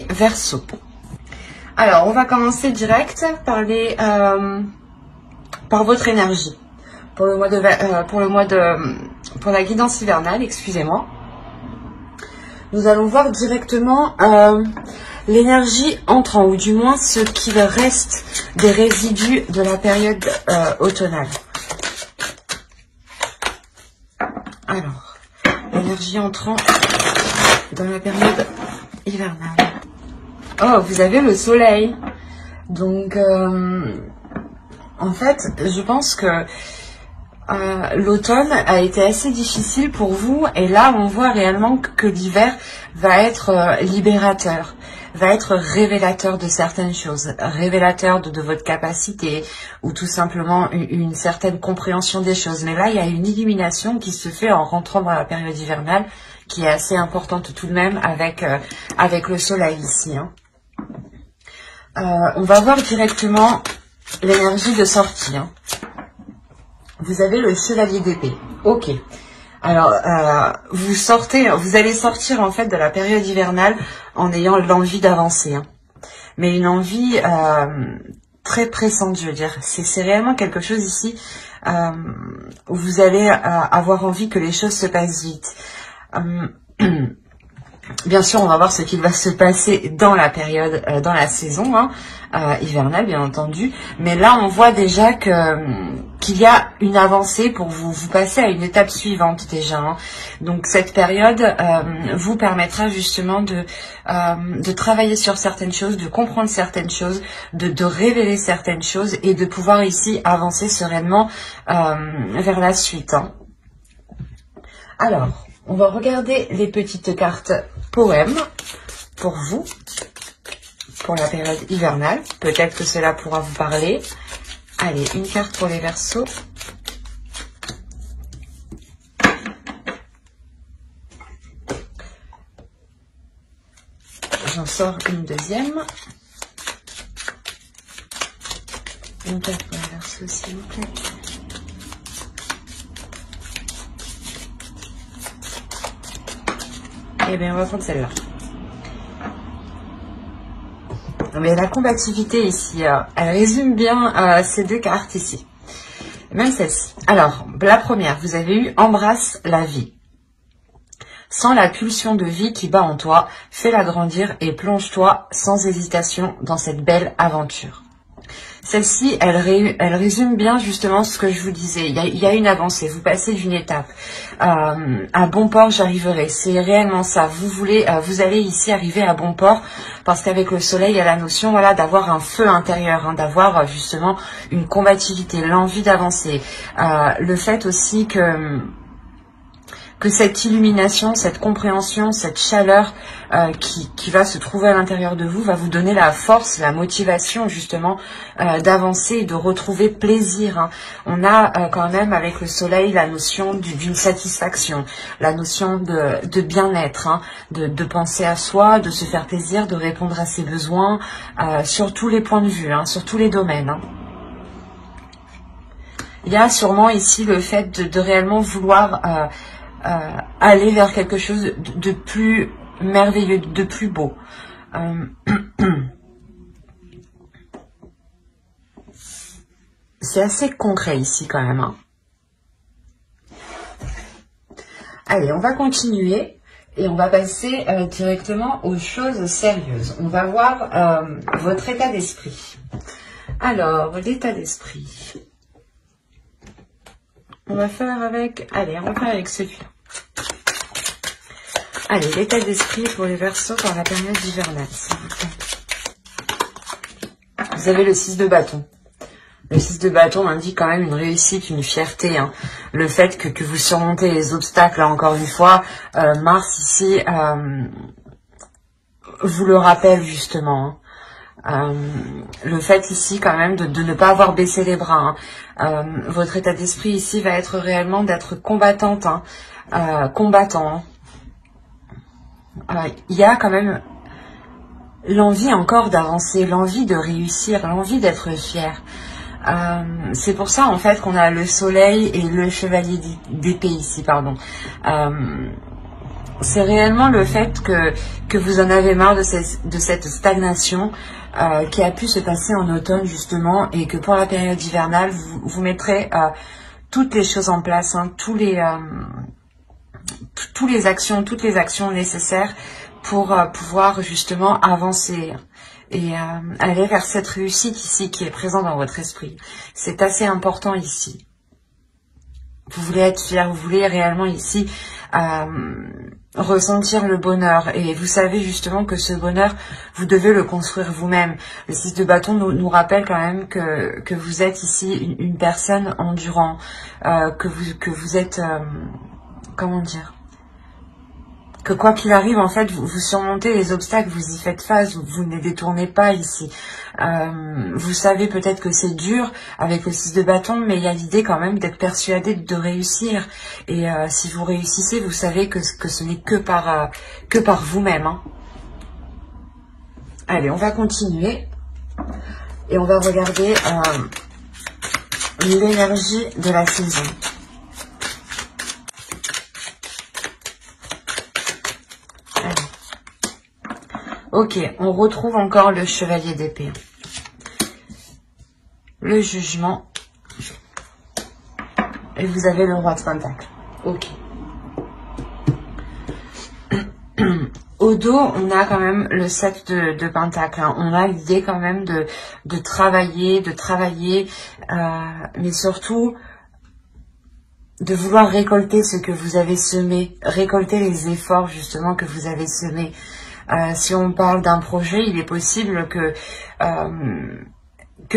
Verseaux. Alors, on va commencer direct par votre énergie. Pour la guidance hivernale, excusez-moi. Nous allons voir directement l'énergie entrant, ou du moins ce qu'il reste des résidus de la période automnale. Alors, l'énergie entrant dans la période hivernale. Oh, vous avez le soleil. Donc, en fait, je pense que l'automne a été assez difficile pour vous. Et là, on voit réellement que l'hiver va être libérateur, va être révélateur de certaines choses, révélateur de votre capacité, ou tout simplement une certaine compréhension des choses. Mais là, il y a une illumination qui se fait en rentrant dans la période hivernale, qui est assez importante tout de même avec le soleil ici. Hein. On va voir directement l'énergie de sortie. Hein. Vous avez le chevalier d'épée. Ok. Alors, vous allez sortir en fait de la période hivernale en ayant l'envie d'avancer. Hein. Mais une envie très pressante, je veux dire. C'est réellement quelque chose ici où vous allez avoir envie que les choses se passent vite. Bien sûr, on va voir ce qu'il va se passer dans la période, dans la saison hivernale, bien entendu. Mais là, on voit déjà qu'il y a une avancée pour vous passer à une étape suivante déjà. Hein. Donc, cette période vous permettra justement de travailler sur certaines choses, de comprendre certaines choses, de révéler certaines choses et de pouvoir ici avancer sereinement vers la suite. Hein. Alors, on va regarder les petites cartes poèmes pour vous, pour la période hivernale. Peut-être que cela pourra vous parler. Allez, une carte pour les Verseaux. J'en sors une deuxième. Une carte pour les Verseaux, s'il vous plaît. Eh bien, on va prendre celle-là. Mais la combativité ici, elle résume bien ces deux cartes ici. Même celle-ci. Alors, la première, vous avez eu « Embrasse la vie ». Sans la pulsion de vie qui bat en toi, fais-la grandir et plonge-toi sans hésitation dans cette belle aventure. Celle-ci, elle résume bien justement ce que je vous disais. Il y a une avancée, vous passez d'une étape. À bon port, j'arriverai. C'est réellement ça. Vous allez ici arriver à bon port parce qu'avec le soleil, il y a la notion, voilà, d'avoir un feu intérieur, hein, d'avoir justement une combativité, l'envie d'avancer. Le fait aussi que cette illumination, cette compréhension, cette chaleur qui va se trouver à l'intérieur de vous va vous donner la force, la motivation justement d'avancer et de retrouver plaisir. Hein. On a quand même avec le soleil la notion d'une satisfaction, la notion de bien-être, hein, de penser à soi, de se faire plaisir, de répondre à ses besoins sur tous les points de vue, hein, sur tous les domaines. Hein. Il y a sûrement ici le fait de réellement vouloir aller vers quelque chose de plus merveilleux, de plus beau. C'est assez concret ici quand même. Hein. Allez, on va continuer et on va passer directement aux choses sérieuses. On va voir votre état d'esprit. Alors, l'état d'esprit. On va faire avec... Allez, on va faire avec celui-là. Allez, l'état d'esprit pour les Verseaux dans la période hivernale, s'il vous plaît. Vous avez le 6 de bâton. Le 6 de bâton indique quand même une réussite, une fierté. Hein. Le fait que vous surmontez les obstacles, là encore une fois, Mars ici vous le rappelle justement. Hein. Le fait ici quand même de ne pas avoir baissé les bras. Hein. Votre état d'esprit ici va être réellement d'être combattante, hein. Combattant. Hein. Il y a quand même l'envie encore d'avancer, l'envie de réussir, l'envie d'être fier. C'est pour ça en fait qu'on a le soleil et le chevalier d'épée ici, pardon. c'est réellement le fait que vous en avez marre de cette stagnation qui a pu se passer en automne justement, et que pour la période hivernale, vous mettrez toutes les choses en place, hein, toutes les actions nécessaires pour pouvoir justement avancer et aller vers cette réussite ici qui est présente dans votre esprit. C'est assez important ici. Vous voulez être fier, vous voulez réellement ici ressentir le bonheur, et vous savez justement que ce bonheur, vous devez le construire vous-même. Le 6 de bâton nous rappelle quand même que vous êtes ici une personne endurant, que vous êtes, comment dire, que quoi qu'il arrive, en fait, vous surmontez les obstacles, vous y faites face, vous ne les détournez pas ici. Vous savez peut-être que c'est dur avec le 6 de bâton, mais il y a l'idée quand même d'être persuadé de réussir. Et si vous réussissez, vous savez que ce n'est que par vous-même. Hein. Allez, on va continuer. Et on va regarder l'énergie de la saison. Ok, on retrouve encore le chevalier d'épée. Le jugement. Et vous avez le roi de pentacle. Ok. Au dos, on a quand même le 7 de pentacle. Hein. On a l'idée quand même de travailler, mais surtout de vouloir récolter ce que vous avez semé, récolter les efforts justement que vous avez semés. Si on parle d'un projet, il est possible que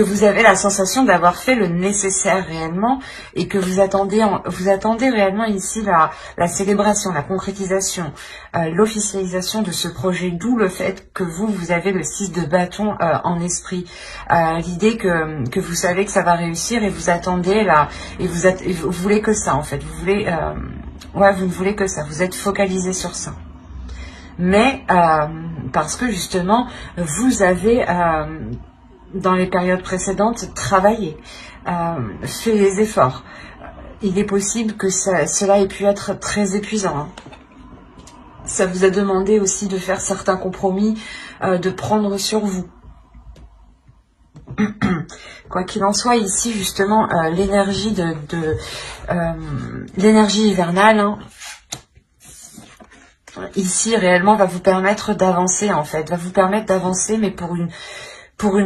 vous avez la sensation d'avoir fait le nécessaire réellement, et que vous attendez réellement ici la célébration, la concrétisation, l'officialisation de ce projet, d'où le fait que vous avez le 6 de bâton en esprit. L'idée que vous savez que ça va réussir, et vous attendez là, et vous voulez que ça en fait, vous ne voulez que ça, vous êtes focalisé sur ça. Mais parce que justement, vous avez, dans les périodes précédentes, travaillé, fait les efforts. Il est possible que cela ait pu être très épuisant. Hein. Ça vous a demandé aussi de faire certains compromis, de prendre sur vous. Quoi qu'il en soit, ici, justement, l'énergie l'énergie hivernale, hein, ici, réellement, va vous permettre d'avancer, en fait. Va vous permettre d'avancer, mais pour une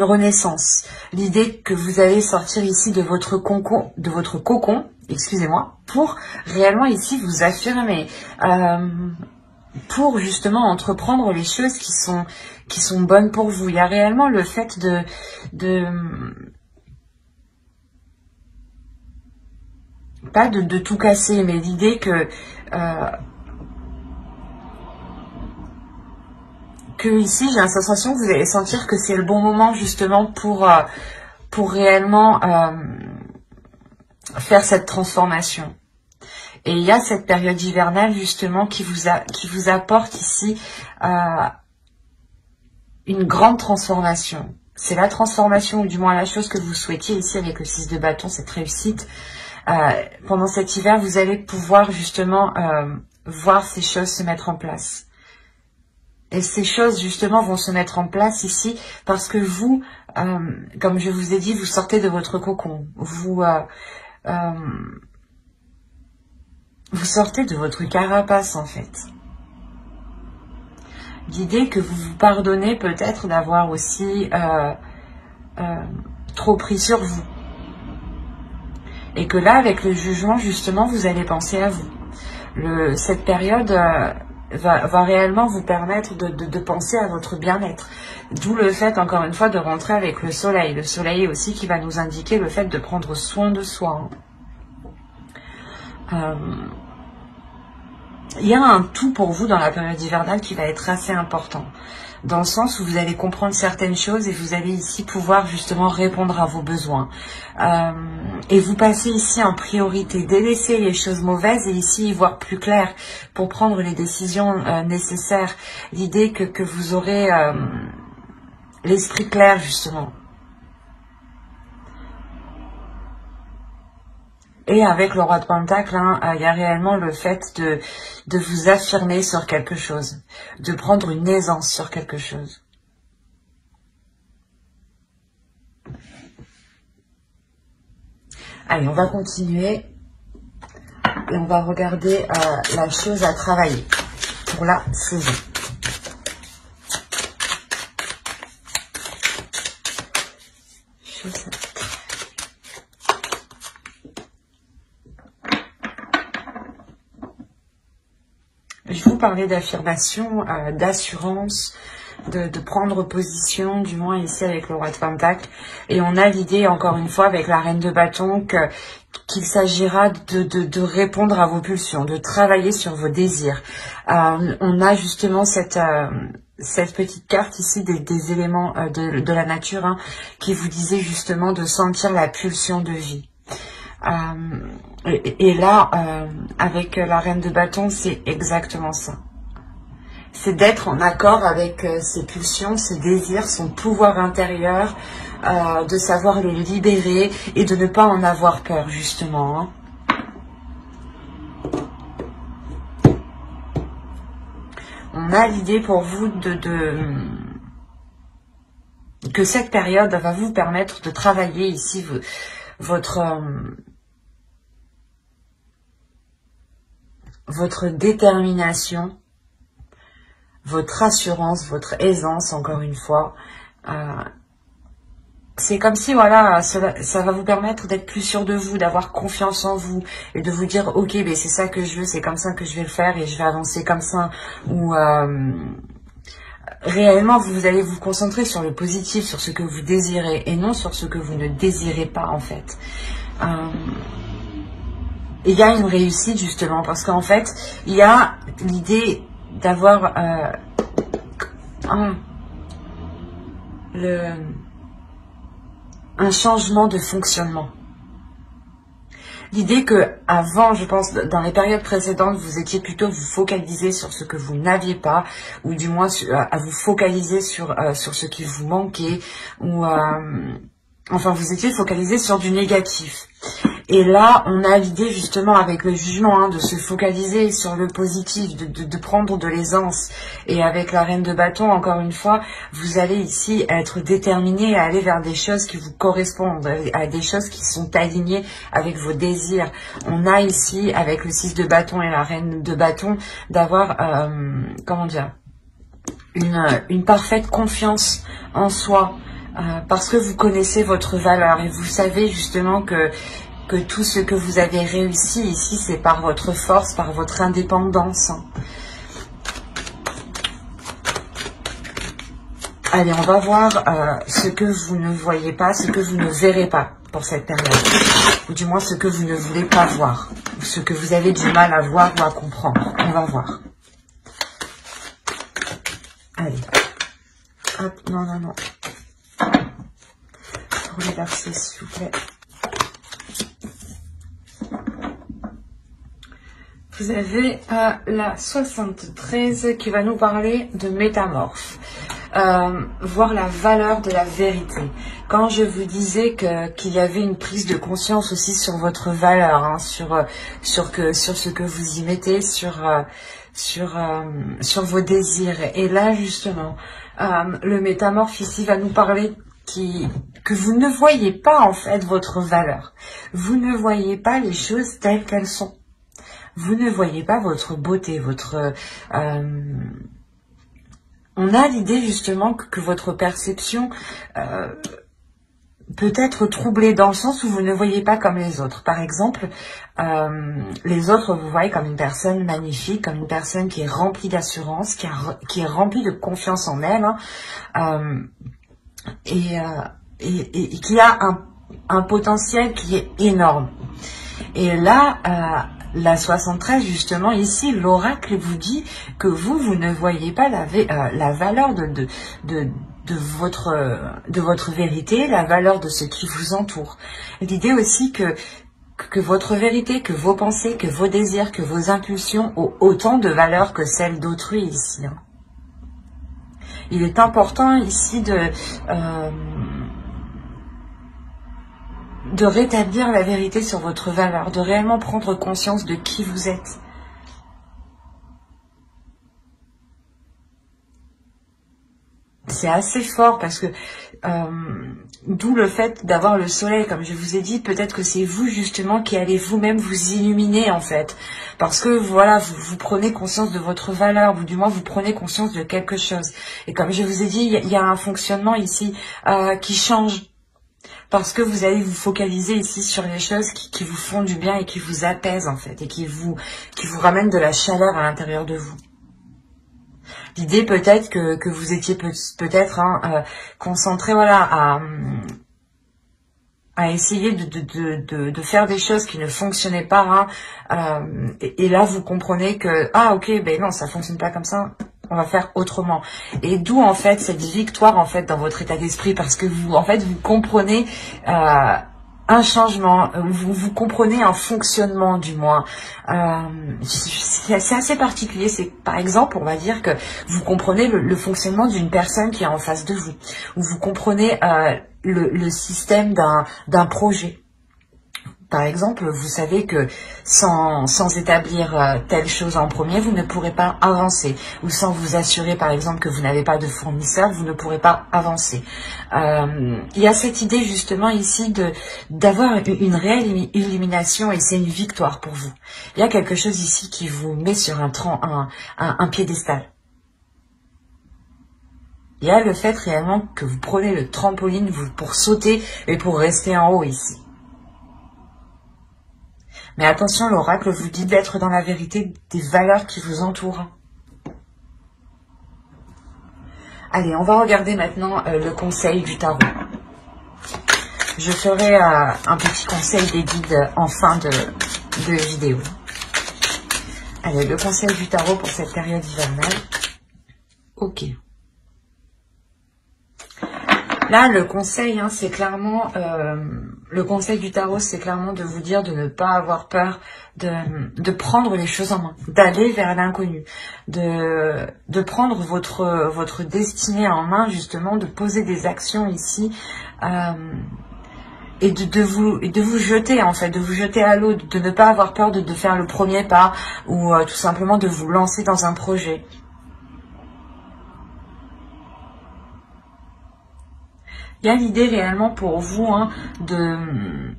renaissance. L'idée que vous allez sortir ici de votre cocon, excusez-moi, pour réellement ici vous affirmer, pour justement entreprendre les choses qui sont bonnes pour vous. Il y a réellement le fait pas de tout casser, mais l'idée que ici, j'ai la sensation que vous allez sentir que c'est le bon moment justement pour réellement faire cette transformation. Et il y a cette période hivernale justement qui vous apporte ici une grande transformation. C'est la transformation, ou du moins la chose que vous souhaitiez ici avec le 6 de bâton, cette réussite. Pendant cet hiver, vous allez pouvoir justement voir ces choses se mettre en place. Et ces choses, justement, vont se mettre en place ici parce que vous, comme je vous ai dit, vous sortez de votre cocon. Vous sortez de votre carapace, en fait. L'idée que vous vous pardonnez peut-être d'avoir aussi trop pris sur vous. Et que là, avec le jugement, justement, vous allez penser à vous. Cette période... va réellement vous permettre de penser à votre bien-être. D'où le fait, encore une fois, de rentrer avec le soleil. Le soleil aussi qui va nous indiquer le fait de prendre soin de soi. Il y a un tout pour vous dans la période hivernale qui va être assez important. Dans le sens où vous allez comprendre certaines choses et vous allez ici pouvoir justement répondre à vos besoins. Et vous passez ici en priorité, délaisser les choses mauvaises et ici y voir plus clair pour prendre les décisions nécessaires. L'idée que vous aurez l'esprit clair justement. Et avec le roi de Pentacle, hein, il y a réellement le fait de vous affirmer sur quelque chose, de prendre une aisance sur quelque chose. Allez, on va continuer et on va regarder la chose à travailler pour la saison. Je vous parlais d'affirmation, d'assurance, de prendre position, du moins ici avec le roi de Pentacle. Et on a l'idée, encore une fois, avec la reine de bâton, qu'il s'agira de répondre à vos pulsions, de travailler sur vos désirs. On a justement cette petite carte ici des éléments de la nature, hein, qui vous disait justement de sentir la pulsion de vie. Et là, avec la reine de bâton, c'est exactement ça. C'est d'être en accord avec ses pulsions, ses désirs, son pouvoir intérieur, de savoir les libérer et de ne pas en avoir peur, justement. Hein. On a l'idée pour vous que cette période va vous permettre de travailler ici votre détermination, votre assurance, votre aisance, encore une fois. C'est comme si, voilà, ça va vous permettre d'être plus sûr de vous, d'avoir confiance en vous et de vous dire, ok, ben c'est ça que je veux, c'est comme ça que je vais le faire et je vais avancer comme ça. Ou réellement, vous allez vous concentrer sur le positif, sur ce que vous désirez et non sur ce que vous ne désirez pas, en fait. Il y a une réussite, justement, parce qu'en fait, il y a l'idée d'avoir un changement de fonctionnement. L'idée que avant, je pense, dans les périodes précédentes, vous étiez plutôt vous focaliser sur ce que vous n'aviez pas, ou du moins à vous focaliser sur ce qui vous manquait, ou enfin, vous étiez focalisé sur du négatif. Et là, on a l'idée justement avec le jugement, hein, de se focaliser sur le positif, de prendre de l'aisance. Et avec la reine de bâton, encore une fois, vous allez ici être déterminé à aller vers des choses qui vous correspondent, à des choses qui sont alignées avec vos désirs. On a ici, avec le 6 de bâton et la reine de bâton, d'avoir, comment dire, une parfaite confiance en soi, parce que vous connaissez votre valeur et vous savez justement que tout ce que vous avez réussi ici, c'est par votre force, par votre indépendance. Allez, on va voir ce que vous ne voyez pas, ce que vous ne verrez pas pour cette période. Ou du moins ce que vous ne voulez pas voir. Ou ce que vous avez du mal à voir ou à comprendre. On va voir. Allez. Hop, non, non, non. Pour les versets, s'il vous plaît. Vous avez la 73 qui va nous parler de métamorphe. Voir la valeur de la vérité. Quand je vous disais qu'il y avait une prise de conscience aussi sur votre valeur, hein, sur ce que vous y mettez, sur vos désirs. Et là, justement, le métamorphe ici va nous parler que vous ne voyez pas en fait votre valeur. Vous ne voyez pas les choses telles qu'elles sont. Vous ne voyez pas votre beauté, on a l'idée justement que votre perception peut être troublée dans le sens où vous ne voyez pas comme les autres. Par exemple, les autres vous voyez comme une personne magnifique, comme une personne qui est remplie d'assurance, qui est remplie de confiance en elle, hein, et qui a un potentiel qui est énorme. Et là, la 73, justement, ici, l'oracle vous dit que vous ne voyez pas la valeur de votre vérité, la valeur de ce qui vous entoure. L'idée aussi que votre vérité, que vos pensées, que vos désirs, que vos impulsions ont autant de valeur que celles d'autrui ici. Hein. Il est important ici de rétablir la vérité sur votre valeur, de réellement prendre conscience de qui vous êtes. C'est assez fort parce que d'où le fait d'avoir le soleil, comme je vous ai dit, peut-être que c'est vous justement qui allez vous-même vous illuminer en fait. Parce que voilà, vous prenez conscience de votre valeur, ou du moins vous prenez conscience de quelque chose. Et comme je vous ai dit, il y a un fonctionnement ici qui change. Parce que vous allez vous focaliser ici sur les choses qui vous font du bien et qui vous apaisent en fait. Et qui vous ramènent de la chaleur à l'intérieur de vous. L'idée peut-être que vous étiez peut-être concentré voilà, à essayer de faire des choses qui ne fonctionnaient pas. Et là, vous comprenez que, ah ok, ben non, ça fonctionne pas comme ça. On va faire autrement. Et d'où en fait cette victoire en fait dans votre état d'esprit, parce que vous en fait vous comprenez un changement, vous comprenez un fonctionnement du moins. C'est assez particulier. C'est par exemple, on va dire que vous comprenez le fonctionnement d'une personne qui est en face de vous, ou vous comprenez le système d'un projet. Par exemple, vous savez que sans établir telle chose en premier, vous ne pourrez pas avancer. Ou sans vous assurer, par exemple, que vous n'avez pas de fournisseur, vous ne pourrez pas avancer. Il y a cette idée justement ici d'avoir une réelle illumination et c'est une victoire pour vous. Il y a quelque chose ici qui vous met sur un piédestal. Il y a le fait réellement que vous prenez le trampoline pour sauter et pour rester en haut ici. Mais attention, l'oracle vous dit d'être dans la vérité des valeurs qui vous entourent. Allez, on va regarder maintenant le conseil du tarot. Je ferai un petit conseil des guides en fin de vidéo. Allez, le conseil du tarot pour cette période hivernale. Ok. Là, le conseil, c'est clairement, le conseil du tarot, c'est clairement de vous dire de ne pas avoir peur de prendre les choses en main, d'aller vers l'inconnu, de prendre votre destinée en main, justement, de poser des actions ici, et de vous jeter, en fait, de vous jeter à l'eau, de ne pas avoir peur de faire le premier pas, ou tout simplement de vous lancer dans un projet. Il y a l'idée réellement pour vous de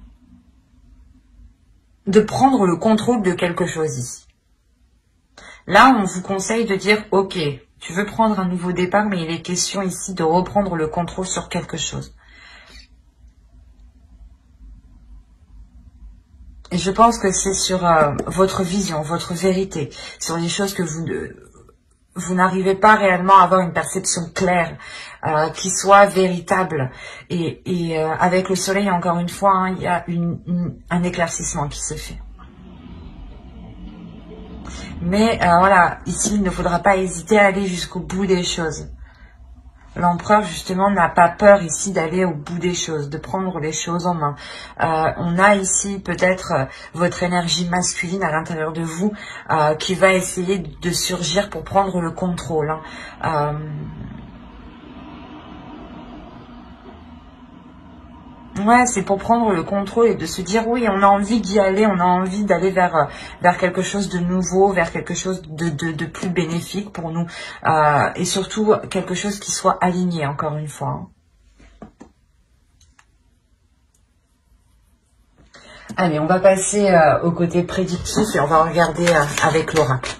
prendre le contrôle de quelque chose ici. Là, on vous conseille de dire, ok, tu veux prendre un nouveau départ, mais il est question ici de reprendre le contrôle sur quelque chose. Et je pense que c'est sur votre vision, votre vérité, sur les choses que vous n'arrivez pas réellement à avoir une perception claire, qui soit véritable. Et avec le soleil, encore une fois, il y a un éclaircissement qui se fait. Mais voilà, ici, il ne faudra pas hésiter à aller jusqu'au bout des choses. L'empereur, justement, n'a pas peur ici d'aller au bout des choses, de prendre les choses en main. On a ici peut-être votre énergie masculine à l'intérieur de vous qui va essayer de surgir pour prendre le contrôle. Ouais, c'est pour prendre le contrôle et de se dire, oui, on a envie d'y aller, on a envie d'aller vers quelque chose de nouveau, vers quelque chose de plus bénéfique pour nous. Et surtout, quelque chose qui soit aligné, encore une fois. Allez, on va passer au côté prédictif et on va regarder avec l'oracle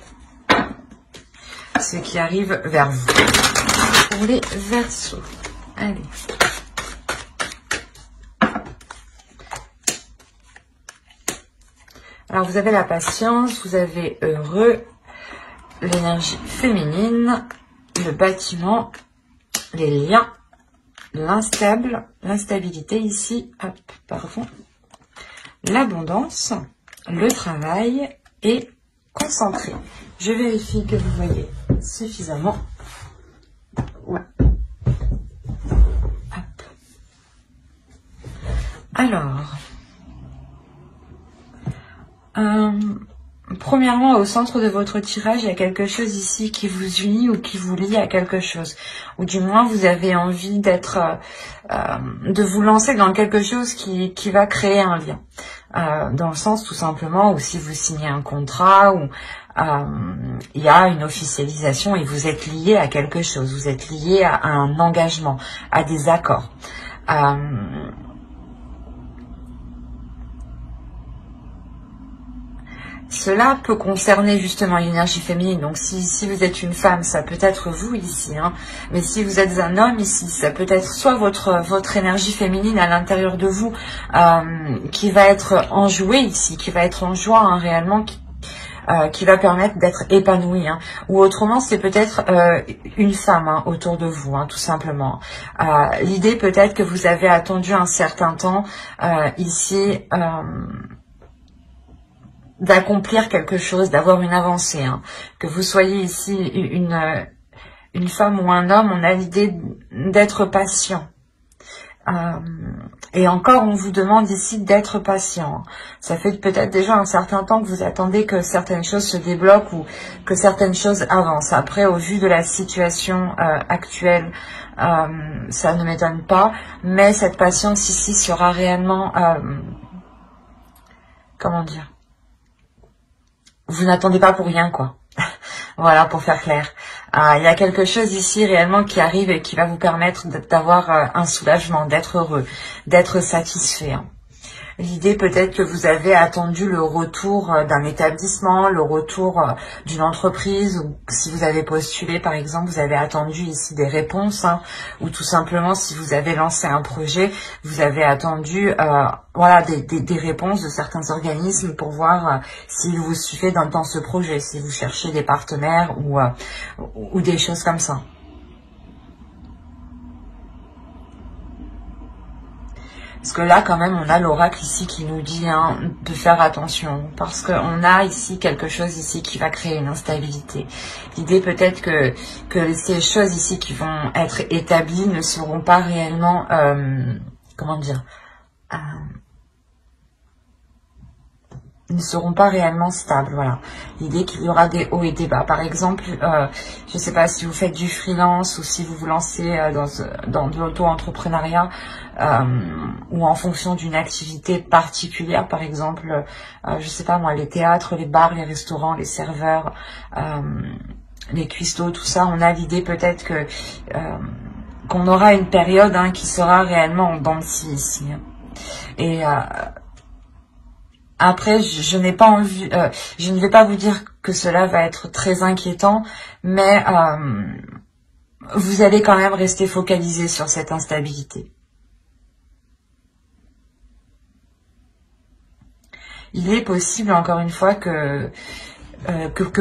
ce qui arrive vers vous. Pour les Verseaux. Allez. Alors, vous avez la patience, vous avez heureux, l'énergie féminine, le bâtiment, les liens, l'instabilité ici, hop, pardon, l'abondance, le travail et concentré. Je vérifie que vous voyez suffisamment. Ouais. Hop. Alors... premièrement, au centre de votre tirage, il y a quelque chose ici qui vous unit ou qui vous lie à quelque chose. Ou du moins, vous avez envie de vous lancer dans quelque chose qui va créer un lien. Dans le sens, tout simplement, où si vous signez un contrat, ou il y a une officialisation et vous êtes lié à quelque chose. Vous êtes lié à un engagement, à des accords. Cela peut concerner justement l'énergie féminine. Donc si vous êtes une femme, ça peut être vous ici. Hein. Mais si vous êtes un homme ici, ça peut être soit votre énergie féminine à l'intérieur de vous qui va être enjouée ici, qui va être en joie hein, réellement, qui va permettre d'être épanoui. Hein. Ou autrement, c'est peut-être une femme hein, autour de vous, hein, tout simplement. L'idée peut-être que vous avez attendu un certain temps ici... d'accomplir quelque chose, d'avoir une avancée. Hein. Que vous soyez ici une femme ou un homme, on a l'idée d'être patient. Et encore, on vous demande ici d'être patient. Ça fait peut-être déjà un certain temps que vous attendez que certaines choses se débloquent ou que certaines choses avancent. Après, au vu de la situation actuelle, ça ne m'étonne pas, mais cette patience ici sera réellement... comment dire ? Vous n'attendez pas pour rien, quoi. Voilà, pour faire clair. Il y a quelque chose ici réellement qui arrive et qui va vous permettre d'avoir un soulagement, d'être heureux, d'être satisfait. Hein. L'idée peut-être que vous avez attendu le retour d'un établissement, le retour d'une entreprise, ou si vous avez postulé par exemple, vous avez attendu ici des réponses, hein, ou tout simplement si vous avez lancé un projet, vous avez attendu voilà, des réponses de certains organismes pour voir s'ils vous suivaient dans ce projet, si vous cherchez des partenaires ou des choses comme ça. Parce que là, quand même, on a l'oracle ici qui nous dit hein, de faire attention. Parce qu'on a ici quelque chose ici qui va créer une instabilité. L'idée peut-être que ces choses ici qui vont être établies ne seront pas réellement... comment dire ne seront pas réellement stables, voilà. L'idée qu'il y aura des hauts et des bas. Par exemple, je ne sais pas si vous faites du freelance ou si vous vous lancez dans de l'auto-entrepreneuriat ou en fonction d'une activité particulière, par exemple, je ne sais pas moi, les théâtres, les bars, les restaurants, les serveurs, les cuistots, tout ça, on a l'idée peut-être que qu'on aura une période hein, qui sera réellement en dents de scie ici. Hein. Et après, je n'ai pas envie, je ne vais pas vous dire que cela va être très inquiétant, mais vous allez quand même rester focalisé sur cette instabilité. Il est possible, encore une fois, que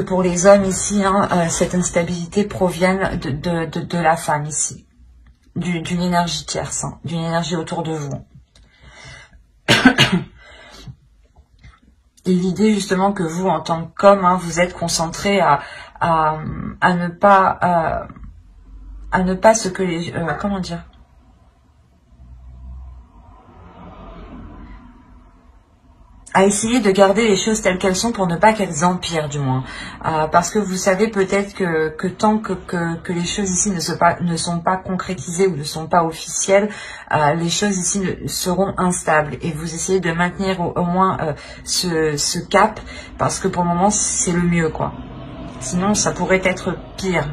pour les hommes ici, hein, cette instabilité provienne de la femme ici, d'une énergie tierce, hein, d'une énergie autour de vous. Et l'idée justement que vous, en tant qu'homme, hein, vous êtes concentré à ne pas ce que les comment dire, à essayer de garder les choses telles qu'elles sont pour ne pas qu'elles empirent du moins. Parce que vous savez peut-être que tant que les choses ici ne sont pas concrétisées ou ne sont pas officielles, les choses ici seront instables. Et vous essayez de maintenir au moins ce cap, parce que pour le moment c'est le mieux, quoi. Sinon ça pourrait être pire.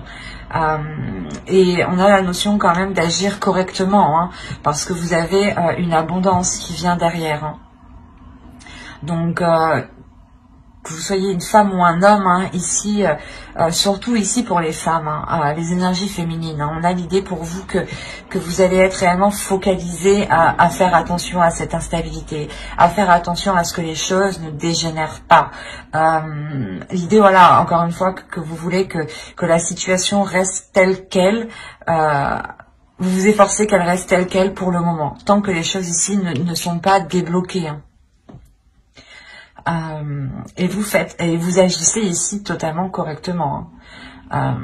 Et on a la notion quand même d'agir correctement, hein, parce que vous avez une abondance qui vient derrière. Hein. Donc, que vous soyez une femme ou un homme, hein, ici, surtout ici pour les femmes, hein, les énergies féminines, hein, on a l'idée pour vous que vous allez être réellement focalisé à faire attention à cette instabilité, à faire attention à ce que les choses ne dégénèrent pas. L'idée, voilà, encore une fois, que vous voulez que la situation reste telle qu'elle, vous vous efforcez qu'elle reste telle qu'elle pour le moment, tant que les choses ici ne sont pas débloquées, hein. Et vous agissez ici totalement correctement. Hein.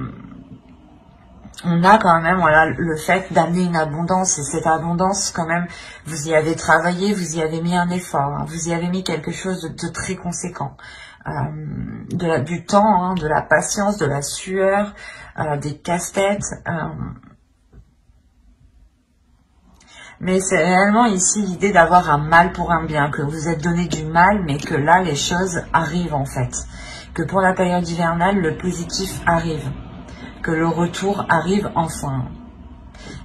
On a quand même voilà le fait d'amener une abondance, et cette abondance quand même, vous y avez travaillé, vous y avez mis un effort, hein, vous y avez mis quelque chose de très conséquent. du temps, hein, de la patience, de la sueur, des casse-têtes. Mais c'est réellement ici l'idée d'avoir un mal pour un bien, que vous êtes donné du mal, mais que là, les choses arrivent en fait. Que pour la période hivernale, le positif arrive. Que le retour arrive enfin.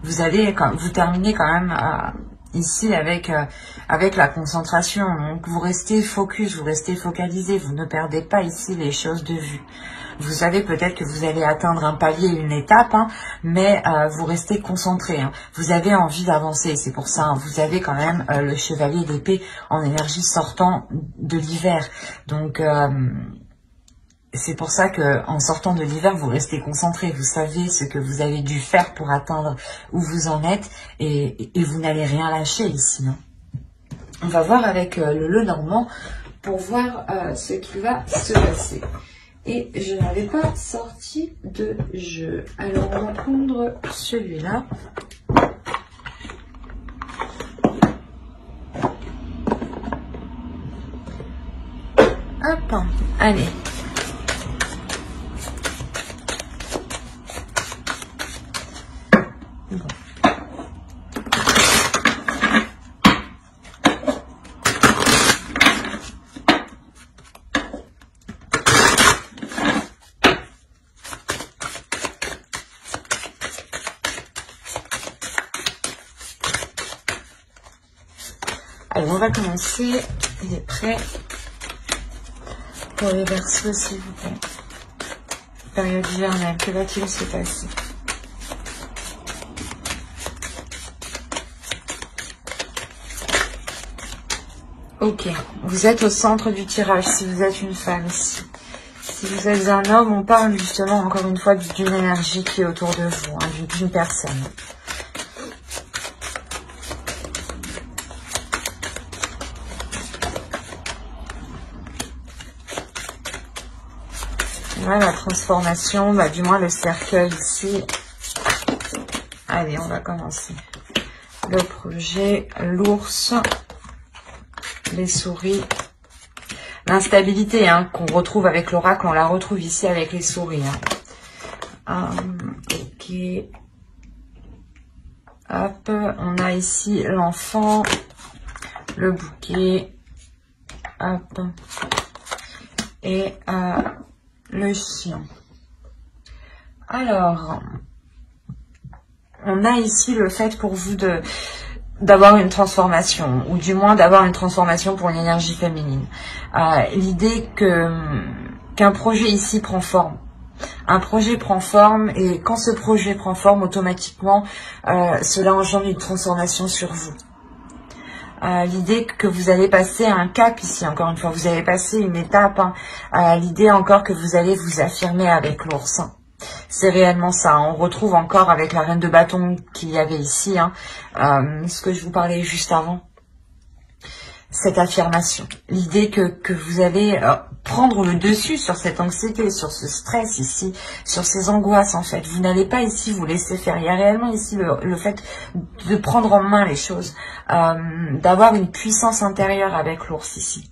Vous terminez quand même ici avec la concentration. Donc vous restez focus, vous restez focalisé, vous ne perdez pas ici les choses de vue. Vous savez peut-être que vous allez atteindre un palier, une étape, hein, mais vous restez concentré. Hein. Vous avez envie d'avancer, c'est pour ça. Hein, vous avez quand même le chevalier d'épée en énergie sortant de l'hiver. Donc c'est pour ça que en sortant de l'hiver, vous restez concentré. Vous savez ce que vous avez dû faire pour atteindre où vous en êtes et vous n'allez rien lâcher ici. Hein. On va voir avec le Normand pour voir ce qui va se passer. Et je n'avais pas sorti de jeu. Alors on va prendre celui-là. Hop, allez. Bon. Allez, on va commencer. Il est prêt pour les Verseaux, s'il vous plaît. Période hivernale, que va-t-il se passer? Ok, vous êtes au centre du tirage si vous êtes une femme ici. Si vous êtes un homme, on parle justement encore une fois d'une énergie qui est autour de vous, hein, d'une personne. Ouais, la transformation, bah, du moins le cercueil ici. Allez, on va commencer. Le projet, l'ours, les souris. L'instabilité hein, qu'on retrouve avec l'oracle, on la retrouve ici avec les souris. Hein. Ok. Hop, on a ici l'enfant, le bouquet. Hop. Et le chien. Alors, on a ici le fait pour vous d'avoir une transformation, ou du moins d'avoir une transformation pour une énergie féminine. L'idée qu'un projet ici prend forme. Un projet prend forme, et quand ce projet prend forme, automatiquement, cela engendre une transformation sur vous. L'idée que vous allez passer un cap ici, encore une fois, vous allez passer une étape, hein, l'idée encore que vous allez vous affirmer avec l'ours. C'est réellement ça, on retrouve encore avec la reine de bâton qu'il y avait ici, hein, ce que je vous parlais juste avant, cette affirmation. L'idée que vous allez prendre le dessus sur cette anxiété, sur ce stress ici, sur ces angoisses en fait. Vous n'allez pas ici vous laisser faire. Il y a réellement ici le fait de prendre en main les choses, d'avoir une puissance intérieure avec l'ours ici.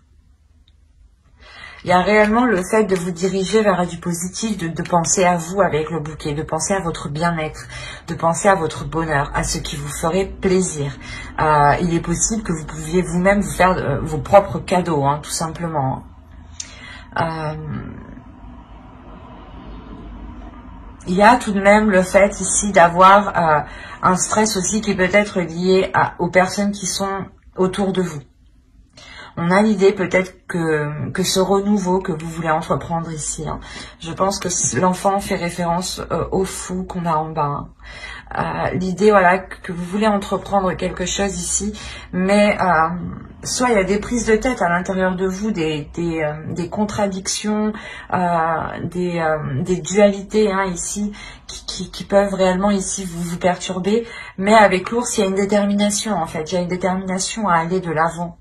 Il y a réellement le fait de vous diriger vers du positif, de penser à vous avec le bouquet, de penser à votre bien-être, de penser à votre bonheur, à ce qui vous ferait plaisir. Il est possible que vous pouviez vous-même vous faire vos propres cadeaux, hein, tout simplement. Il y a tout de même le fait ici d'avoir un stress aussi qui peut être lié aux personnes qui sont autour de vous. On a l'idée peut-être que ce renouveau que vous voulez entreprendre ici, hein, je pense que l'enfant fait référence au fou qu'on a en bas. Hein. L'idée, voilà, que vous voulez entreprendre quelque chose ici, mais soit il y a des prises de tête à l'intérieur de vous, des contradictions, des dualités hein, ici, qui peuvent réellement ici vous perturber, mais avec l'ours, il y a une détermination en fait, il y a une détermination à aller de l'avant.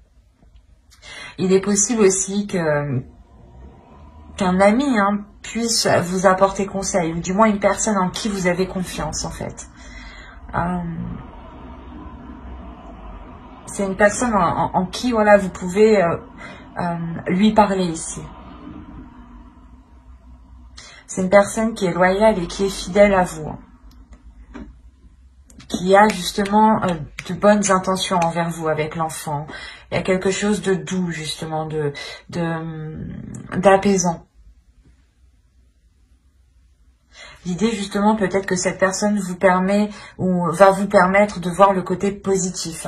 Il est possible aussi qu'un ami hein, puisse vous apporter conseil, ou du moins une personne en qui vous avez confiance en fait. C'est une personne en qui voilà, vous pouvez lui parler ici. C'est une personne qui est loyale et qui est fidèle à vous. Qui a justement de bonnes intentions envers vous avec l'enfant. Il y a quelque chose de doux, justement, d'apaisant. L'idée, justement, peut-être que cette personne vous permet ou va vous permettre de voir le côté positif.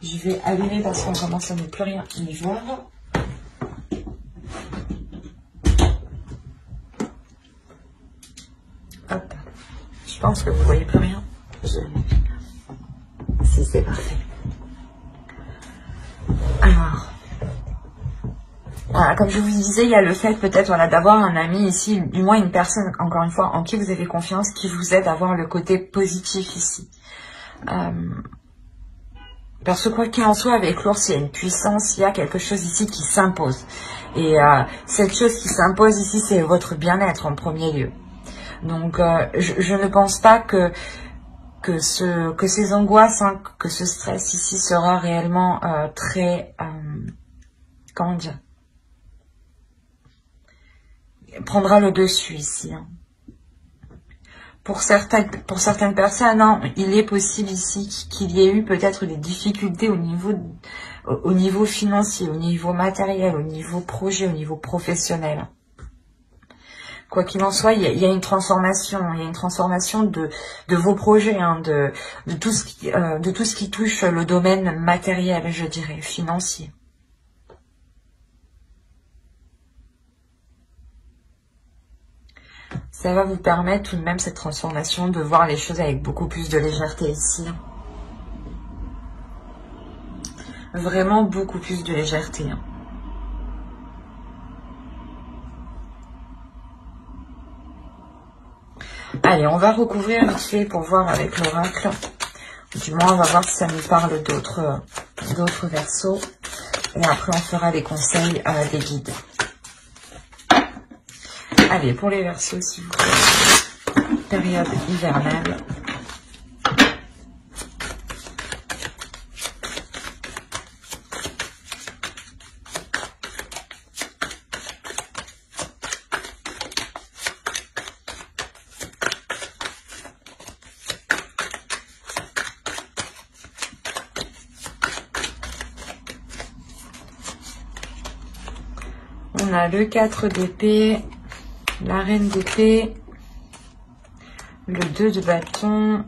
Je vais allumer parce qu'on commence à ne plus rien y voir. Hop. Je pense que vous voyez plus rien. Si, c'est parfait. Alors, voilà, comme je vous disais, il y a le fait peut-être voilà, d'avoir un ami ici, du moins une personne, encore une fois, en qui vous avez confiance, qui vous aide à voir le côté positif ici. Parce que quoi qu'il en soit, avec l'ours, il y a une puissance, il y a quelque chose ici qui s'impose. Et cette chose qui s'impose ici, c'est votre bien-être en premier lieu. Donc, je ne pense pas que ces angoisses, hein, que ce stress ici sera réellement très... comment dire, prendra le dessus ici. Hein. Pour certaines personnes, hein, il est possible ici qu'il y ait eu peut-être des difficultés au niveau financier, au niveau matériel, au niveau projet, au niveau professionnel. Quoi qu'il en soit, il y a une transformation. Il y a une transformation de vos projets, hein, de tout ce qui touche le domaine matériel, je dirais, financier. Ça va vous permettre tout de même cette transformation de voir les choses avec beaucoup plus de légèreté ici. Vraiment beaucoup plus de légèreté. Allez, on va recouvrir vite fait pour voir avec l'oracle. Du moins, on va voir si ça nous parle d'autres versos. Et après, on fera des conseils des guides. Allez, pour les versos, s'il vous plaît. Période hivernale. On a le 4 d'épée, la reine d'épée, le 2 de bâton,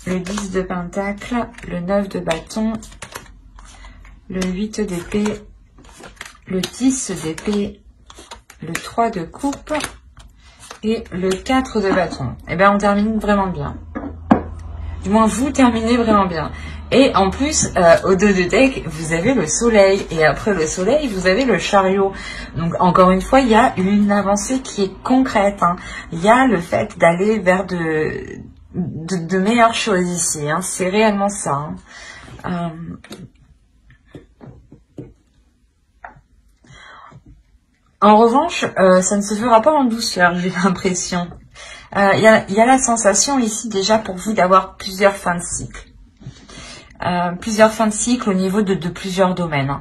le 10 de pentacle, le 9 de bâton, le 8 d'épée, le 10 d'épée, le 3 de coupe et le 4 de bâton. Et bien, on termine vraiment bien. Du moins, vous terminez vraiment bien. Et en plus, au dos de deck, vous avez le soleil. Et après le soleil, vous avez le chariot. Donc, encore une fois, il y a une avancée qui est concrète. Hein. Il y a le fait d'aller vers de meilleures choses ici. Hein. C'est réellement ça. Hein. En revanche, ça ne se fera pas en douceur, j'ai l'impression. Il y a la sensation ici déjà pour vous d'avoir plusieurs fins de cycle. Plusieurs fins de cycle au niveau de plusieurs domaines.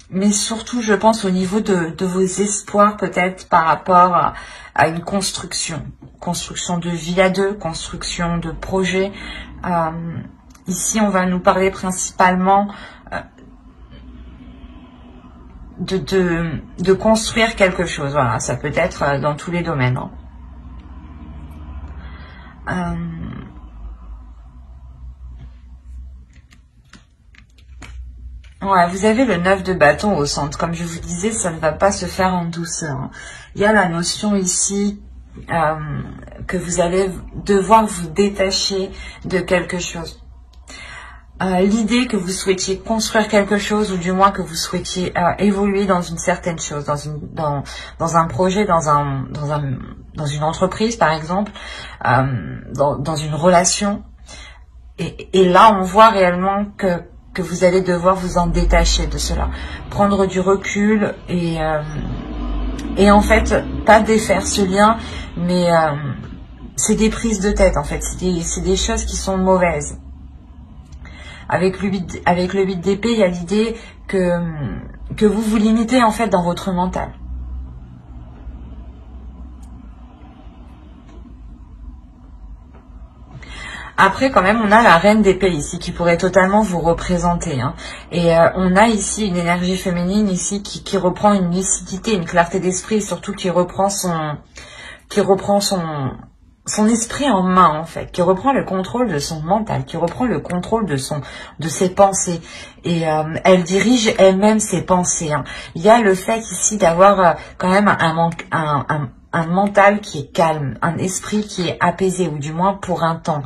Mais surtout, je pense au niveau de vos espoirs peut-être par rapport à une construction. Construction de vie à deux, construction de projet. Ici, on va nous parler principalement de construire quelque chose. Voilà, ça peut être dans tous les domaines. Hein. Ouais, vous avez le 9 de bâton au centre. Comme je vous disais, ça ne va pas se faire en douceur. Il y a la notion ici que vous allez devoir vous détacher de quelque chose. L'idée que vous souhaitiez construire quelque chose ou du moins que vous souhaitiez évoluer dans une certaine chose, dans un projet, dans une entreprise par exemple, dans une relation. Et là, on voit réellement que vous allez devoir vous en détacher de cela, prendre du recul et en fait pas défaire ce lien, mais c'est des prises de tête en fait, c'est des choses qui sont mauvaises. Avec le 8 d'épée, il y a l'idée que vous vous limitez en fait dans votre mental. Après, quand même, on a la reine d'épée ici qui pourrait totalement vous représenter. Hein. Et on a ici une énergie féminine ici qui reprend une lucidité, une clarté d'esprit, surtout qui reprend son esprit en main, en fait, qui reprend le contrôle de son mental, qui reprend le contrôle de ses pensées. Et elle dirige elle-même ses pensées. Hein. Il y a le fait ici d'avoir quand même un mental qui est calme, un esprit qui est apaisé, ou du moins pour un temps.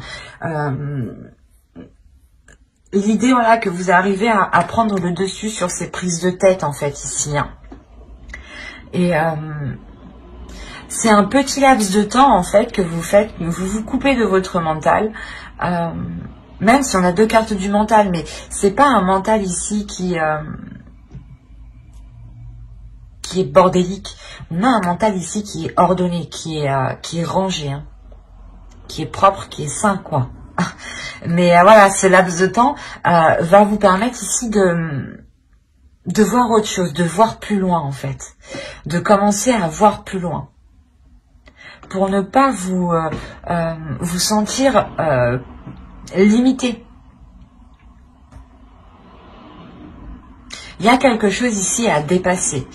L'idée, voilà, que vous arrivez à prendre le dessus sur ces prises de tête, en fait, ici. Hein. Et c'est un petit laps de temps, en fait, que vous faites, vous vous coupez de votre mental, même si on a deux cartes du mental, mais c'est pas un mental ici qui est bordélique. On a un mental ici qui est ordonné, qui est rangé, hein, qui est propre, qui est sain, quoi. Mais voilà, ce laps de temps va vous permettre ici de voir autre chose, de voir plus loin, en fait, de commencer à voir plus loin, pour ne pas vous sentir limité. Il y a quelque chose ici à dépasser.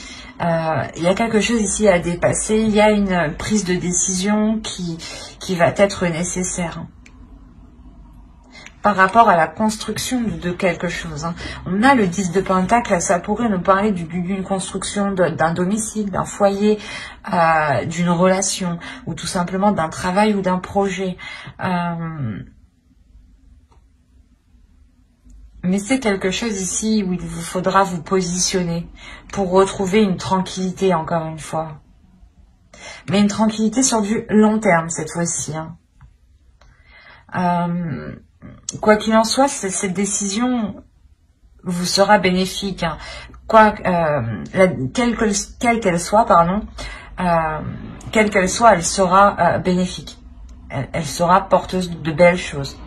Il y a quelque chose ici à dépasser. Il y a une prise de décision qui va être nécessaire par rapport à la construction de quelque chose. Hein. On a le 10 de Pentacle, ça pourrait nous parler d'une construction d'un domicile, d'un foyer, d'une relation, ou tout simplement d'un travail ou d'un projet. Mais c'est quelque chose ici où il vous faudra vous positionner pour retrouver une tranquillité, encore une fois. Mais une tranquillité sur du long terme, cette fois-ci. Hein. Quoi qu'il en soit, cette décision vous sera bénéfique. Hein. Quelle qu'elle soit, pardon, quelle qu'elle soit, elle sera bénéfique. Elle sera porteuse de belles choses.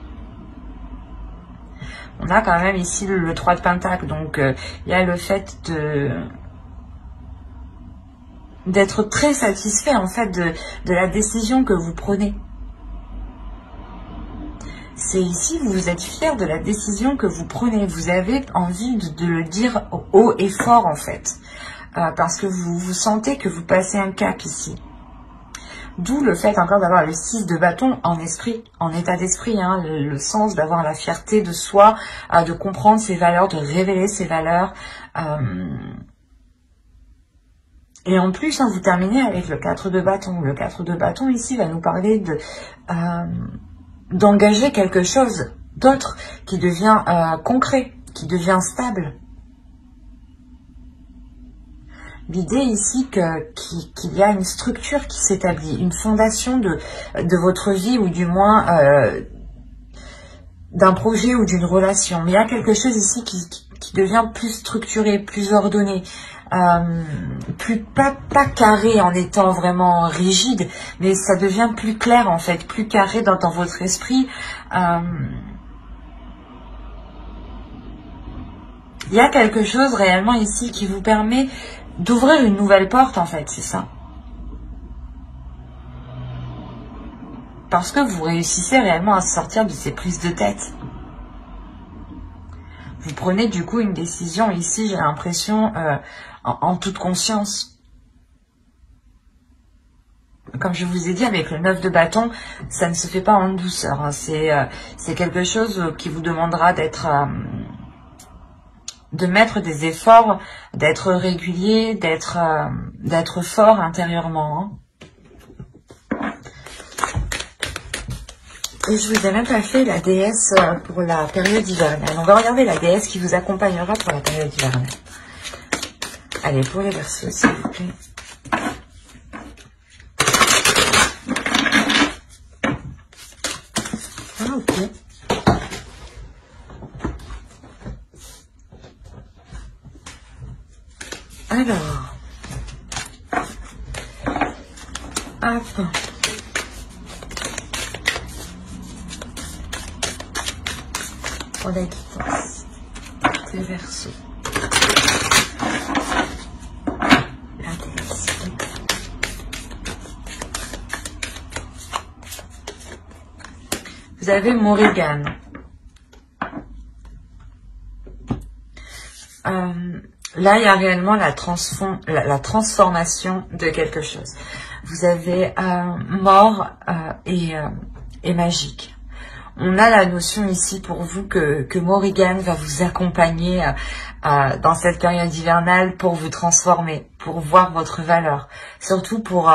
On a quand même ici le 3 de Pentacle, donc il y a le fait d'être très satisfait en fait de la décision que vous prenez. C'est ici, vous êtes fier de la décision que vous prenez. Vous avez envie de le dire haut et fort en fait, parce que vous sentez que vous passez un cap ici. D'où le fait encore d'avoir le 6 de bâton en esprit, en état d'esprit, hein, le sens d'avoir la fierté de soi, de comprendre ses valeurs, de révéler ses valeurs. Et en plus, hein, vous terminez avec le 4 de bâton. Le 4 de bâton ici va nous parler d'engager quelque chose d'autre qui devient concret, qui devient stable. L'idée ici qu'il y a une structure qui s'établit, une fondation de votre vie, ou du moins d'un projet ou d'une relation. Mais il y a quelque chose ici qui devient plus structuré, plus ordonné, pas carré en étant vraiment rigide, mais ça devient plus clair en fait, plus carré dans votre esprit. Il y a quelque chose réellement ici qui vous permet d'ouvrir une nouvelle porte, en fait, c'est ça. Parce que vous réussissez réellement à sortir de ces prises de tête. Vous prenez du coup une décision ici, j'ai l'impression, en toute conscience. Comme je vous ai dit, avec le 9 de bâton, ça ne se fait pas en douceur. Hein. C'est quelque chose qui vous demandera de mettre des efforts, d'être régulier, d'être fort intérieurement. Hein. Et je vous ai même pas fait la déesse pour la période hivernale. On va regarder la déesse qui vous accompagnera pour la période hivernale. Allez, pour les Verseaux, s'il vous plaît. Ah, ok. Alors, hop. Pour la guidance, les Verseaux. vous avez Morrigan. Là, il y a réellement la transformation de quelque chose. Vous avez mort et magique. On a la notion ici pour vous que Morrigan va vous accompagner dans cette période hivernale pour vous transformer, pour voir votre valeur, surtout pour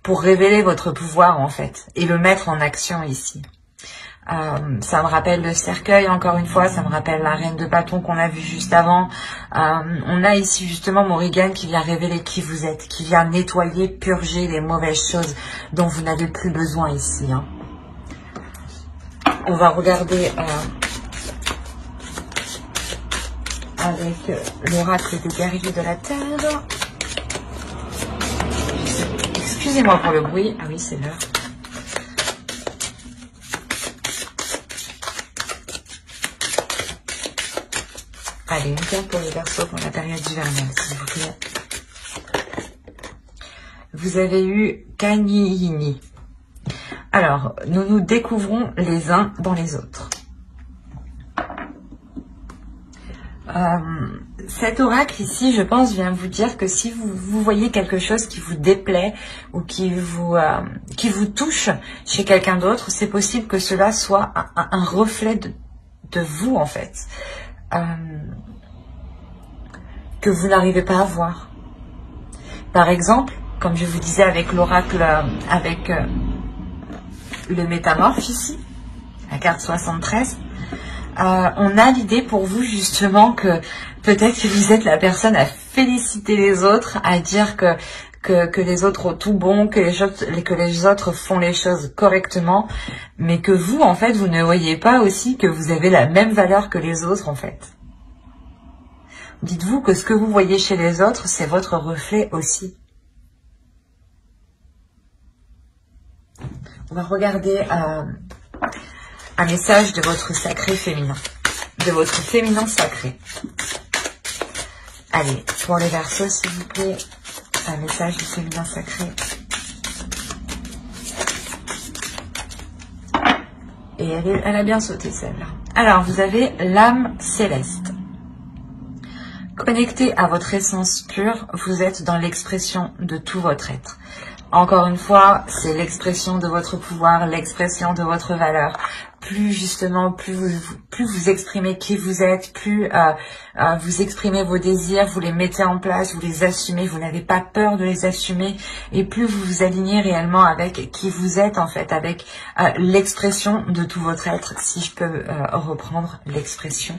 révéler votre pouvoir en fait et le mettre en action ici. Ça me rappelle le cercueil, encore une fois, ça me rappelle la reine de bâton qu'on a vue juste avant. On a ici justement Morrigan qui vient révéler qui vous êtes, qui vient nettoyer, purger les mauvaises choses dont vous n'avez plus besoin ici. Hein. On va regarder avec l'oracle des guerriers de la Terre. Excusez-moi pour le bruit. Ah oui, c'est l'heure. Allez, une carte pour les Verseaux pour la période hivernale, s'il vous plaît. Vous avez eu Kanyini. Alors, nous nous découvrons les uns dans les autres. Cet oracle ici, je pense, vient vous dire que si vous voyez quelque chose qui vous déplaît ou qui vous touche chez quelqu'un d'autre, c'est possible que cela soit un reflet de vous, en fait. Que vous n'arrivez pas à voir. Par exemple, comme je vous disais avec l'oracle, avec le métamorphe ici, la carte 73, on a l'idée pour vous justement que peut-être que vous êtes la personne à féliciter les autres, à dire que les autres ont tout bon, que les autres font les choses correctement, mais que vous, en fait, vous ne voyez pas aussi que vous avez la même valeur que les autres, en fait. Dites-vous que ce que vous voyez chez les autres, c'est votre reflet aussi. On va regarder un message de votre sacré féminin, de votre féminin sacré. Allez, pour les Verseaux, s'il vous plaît, un message du féminin sacré. Et elle a bien sauté celle-là. Alors, vous avez l'âme céleste. Connecté à votre essence pure, vous êtes dans l'expression de tout votre être. Encore une fois, c'est l'expression de votre pouvoir, l'expression de votre valeur. Plus justement, plus vous exprimez qui vous êtes, plus vous exprimez vos désirs, vous les mettez en place, vous les assumez, vous n'avez pas peur de les assumer, et plus vous vous alignez réellement avec qui vous êtes en fait, avec l'expression de tout votre être, si je peux reprendre l'expression.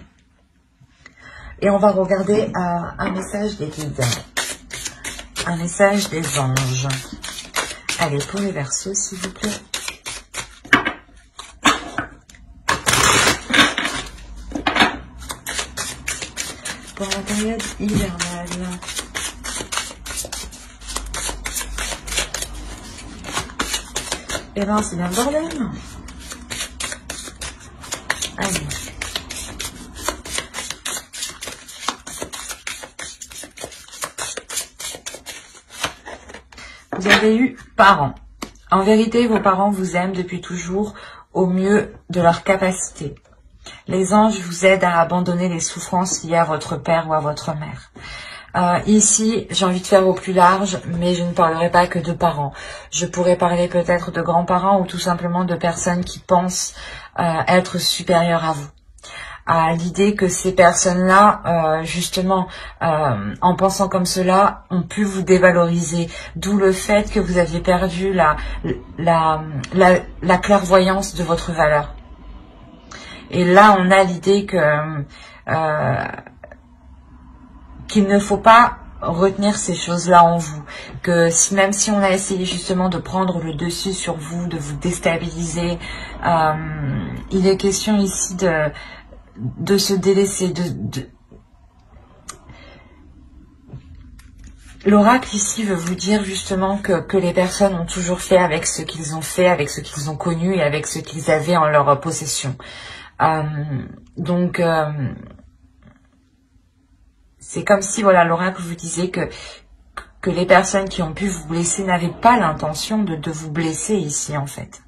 Et on va regarder un message des guides, un message des anges. Allez, pour les Verseaux, s'il vous plaît. Pour la période hivernale. Eh ben, c'est bien le bordel. Allez. Vous avez eu parents. En vérité, vos parents vous aiment depuis toujours au mieux de leur capacité. Les anges vous aident à abandonner les souffrances liées à votre père ou à votre mère. Ici, j'ai envie de faire au plus large, mais je ne parlerai pas que de parents. Je pourrais parler peut-être de grands-parents ou tout simplement de personnes qui pensent être supérieures à vous. À l'idée que ces personnes-là, justement, en pensant comme cela, ont pu vous dévaloriser. D'où le fait que vous aviez perdu la clairvoyance de votre valeur. Et là, on a l'idée que qu'il ne faut pas retenir ces choses-là en vous. Que même si on a essayé justement de prendre le dessus sur vous, de vous déstabiliser, il est question ici de se délaisser, L'oracle ici veut vous dire justement que les personnes ont toujours fait avec ce qu'ils ont fait, avec ce qu'ils ont connu et avec ce qu'ils avaient en leur possession. Donc, c'est comme si, voilà, l'oracle vous disait que les personnes qui ont pu vous blesser n'avaient pas l'intention de vous blesser ici, en fait.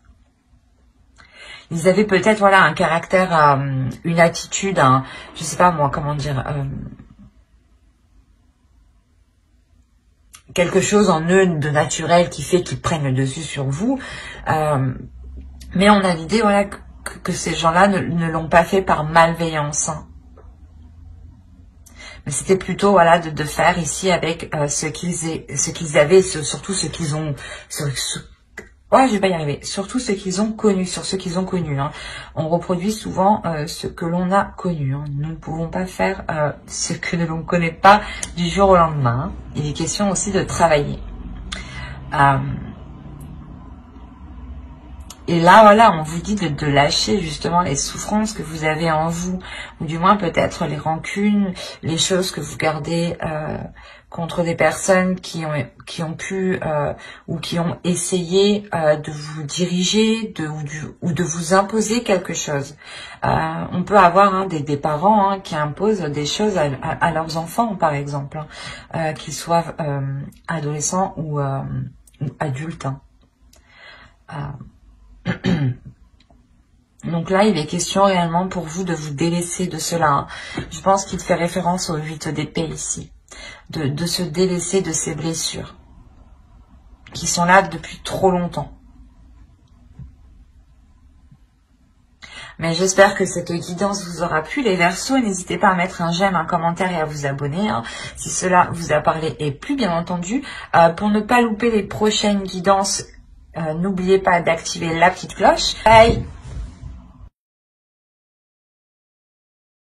Ils avaient peut-être, voilà, un caractère, une attitude, je sais pas moi, comment dire, quelque chose en eux de naturel qui fait qu'ils prennent le dessus sur vous. Mais on a l'idée, voilà, que ces gens-là ne l'ont pas fait par malveillance. Hein. Mais c'était plutôt, voilà, de faire ici avec ce qu'ils avaient, surtout ce qu'ils ont... Ouais, je vais pas y arriver. Surtout ce qu'ils ont connu, sur ce qu'ils ont connu. Hein. On reproduit souvent ce que l'on a connu. Hein. Nous ne pouvons pas faire ce que l'on ne connaît pas du jour au lendemain. Hein. Il est question aussi de travailler. Et là, voilà, on vous dit de lâcher justement les souffrances que vous avez en vous, ou du moins peut-être les rancunes, les choses que vous gardez contre des personnes qui ont pu ou qui ont essayé de vous diriger ou de vous imposer quelque chose. On peut avoir des parents qui imposent des choses à leurs enfants, par exemple, qu'ils soient adolescents ou adultes. Donc là, il est question réellement pour vous de vous délaisser de cela. Hein. Je pense qu'il fait référence au 8 d'épée ici. De se délaisser de ces blessures qui sont là depuis trop longtemps. Mais j'espère que cette guidance vous aura plu. Les Verseaux, n'hésitez pas à mettre un j'aime, un commentaire et à vous abonner. Hein, si cela vous a parlé et plu, bien entendu. Pour ne pas louper les prochaines guidances, n'oubliez pas d'activer la petite cloche. Bye!